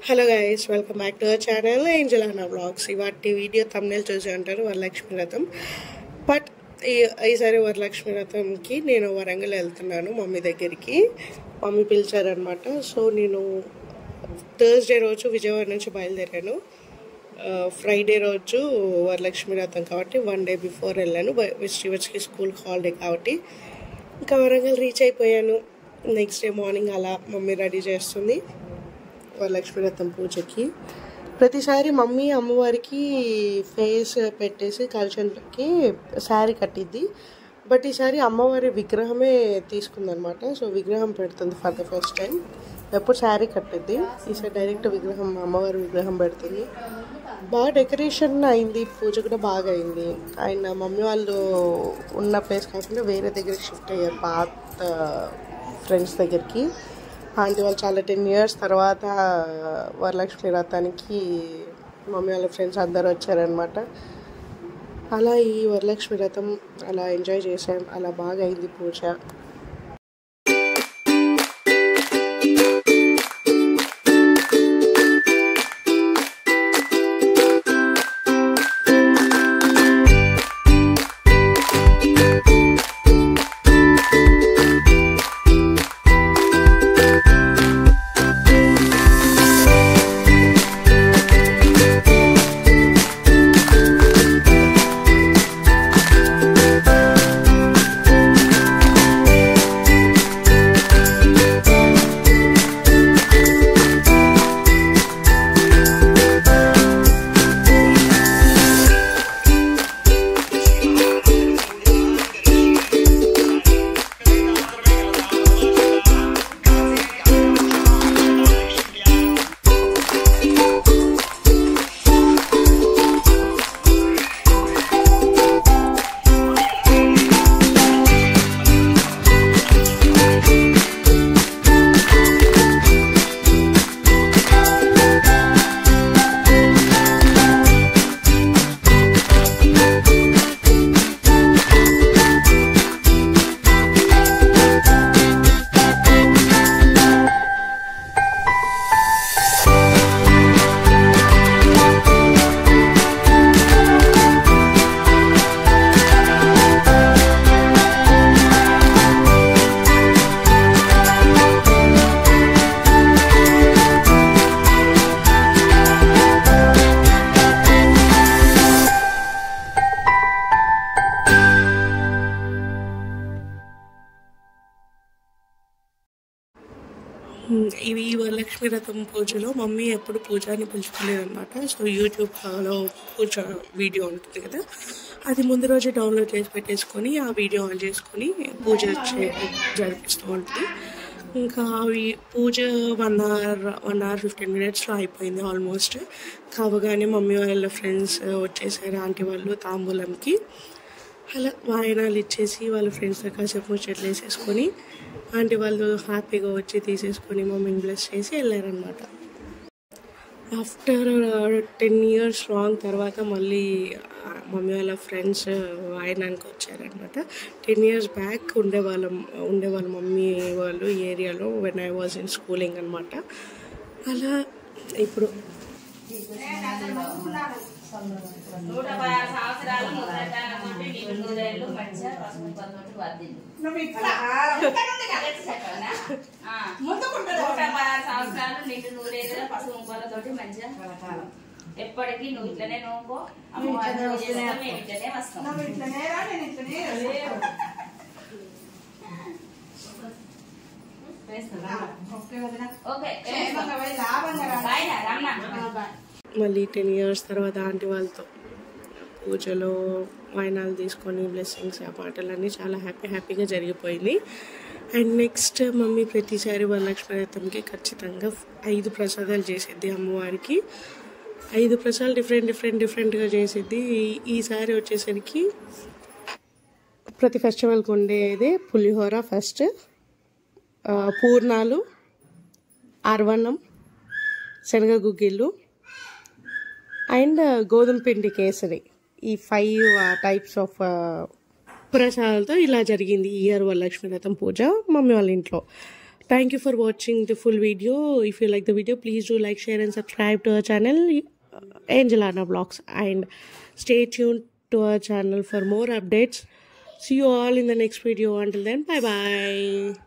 Hello guys, welcome back to our channel Angel అన్నా vlogs. ఇవాటి video thumbnail చూసి అంటారు వరలక్ష్మి వ్రతం. బట్ ఈసారి వరలక్ష్మి వ్రతంకి నేను వరంగల్ వెళ్తున్నాను మమ్మీ దగ్గరికి. మమ్మీ పిలిచారనమాట. సో నేను థర్స్డే రోజు విజయవాడ నుంచి బయలుదేరాను. ఫ్రైడే రోజు వరలక్ష్మి వ్రతం కాబట్టి 1 day బిఫోర్ వెళ్ళాను. శ్రీవత్స్కి స్కూల్ హాలిడే కాబట్టి ఇంకా వరంగల్ రీచ్ అయిపోయాను. నెక్స్ట్ డే మార్నింగ్ అలా మమ్మీ రెడీ చేస్తుంది వరలక్ష్మి వ్రతం పూజకి. ప్రతిసారి మమ్మీ అమ్మవారికి ఫేస్ పెట్టేసి కలశంకి శారీ కట్టిద్ది. బట్ ఈసారి అమ్మవారి విగ్రహమే తీసుకుందనమాట. సో విగ్రహం పెడుతుంది ఫర్ ద ఫస్ట్ టైం. ఎప్పుడు శారీ కట్టిద్ది, ఈసారి డైరెక్ట్ విగ్రహం అమ్మవారి విగ్రహం పెడుతుంది. బాగా డెకరేషన్ అయింది, పూజ కూడా బాగా అయింది. ఆయన మమ్మీ వాళ్ళు ఉన్న ప్లేస్ కాకుండా వేరే దగ్గరికి షిఫ్ట్ అయ్యారు, పాత ఫ్రెండ్స్ దగ్గరికి. ఆంటీ వాళ్ళు చాలా 10 years తర్వాత వరలక్ష్మి వ్రతానికి మమ్మీ వాళ్ళ ఫ్రెండ్స్ అందరూ వచ్చారనమాట. అలా ఈ వరలక్ష్మి వ్రతం అలా ఎంజాయ్ చేసాం. అలా బాగా అయింది పూజ. ఇవి వరలక్ష్మి వ్రతం పూజలో మమ్మీ ఎప్పుడు పూజని పిలుచుకోలేదన్నమాట. సో యూట్యూబ్లో పూజ వీడియో ఉంటుంది కదా, అది ముందు రోజే డౌన్లోడ్ చేసి పెట్టేసుకొని ఆ వీడియో ఆన్ చేసుకొని పూజ జరిపిస్తూ ఉంటుంది. ఇంకా అవి పూజ 1 hour 15 minutesలో అయిపోయింది ఆల్మోస్ట్. కావగానే మమ్మీ వాళ్ళ ఫ్రెండ్స్ వచ్చేసారు, ఆంటీ వాళ్ళు తాంబూలంకి. అలా వాయనాలు ఇచ్చేసి వాళ్ళ ఫ్రెండ్స్తో కాసేపు ముచ్చట్లు వేసేసుకొని ఆంటీ వాళ్ళు హ్యాపీగా వచ్చి తీసేసుకొని మమ్మీని బ్లెస్ చేసి వెళ్ళారనమాట. ఆఫ్టర్ 10 years లాంగ్ తర్వాత మళ్ళీ మమ్మీ వాళ్ళ ఫ్రెండ్స్ వాయనానికి వచ్చారనమాట. 10 years బ్యాక్ ఉండేవాళ్ళు మమ్మీ వాళ్ళు ఈ ఏరియాలో when I was in schooling అనమాట. అలా ఇప్పుడు 116 సంవత్సరాలు ముద్రదానతోటి నిండు నూరేళ్ళు మంచిగా పసుపు పచ్చటి వర్ధిల్లు. 116 సంవత్సరాలు నిండు నూరేళ్ళ పసుపు ముక్కలతోటి మంచిగా ఎప్పటికీ నువ్వు ఇట్లనే నూకో, అమ్మవారిని మేము ఇట్లనే వస్తాం. మళ్ళీ 10 years తర్వాత ఆంటీ వాళ్ళతో పూజలో వాయనాలు తీసుకొని బ్లెస్సింగ్స్ ఆ పాటలన్నీ చాలా హ్యాపీగా జరిగిపోయింది. అండ్ నెక్స్ట్ మమ్మీ ప్రతిసారి వరలక్ష్మి వ్రతంకి ఖచ్చితంగా 5 ప్రసాదాలు చేసేది అమ్మవారికి. 5 ప్రసాదాలు డిఫరెంట్గా చేసేది. ఈసారి వచ్చేసరికి ప్రతి ఫెస్టివల్కి ఉండేదే పులిహోర ఫస్ట్, పూర్ణాలు, అరవన్నం, శనగ గుగ్గిళ్ళు అండ్ గోధుమ పిండి కేసరి. ఈ 5 టైప్స్ ఆఫ్ ప్రసాదాలతో ఇలా జరిగింది ఈ ఇయర్ వరలక్ష్మి వ్రతం పూజ మమ్మీ వాళ్ళ ఇంట్లో. Thank you for watching the full video. If you like the video, please do like, share and subscribe to our channel, Angelana Vlogs, and stay tuned to our channel for more updates. See you all in the next video. Until then, bye bye.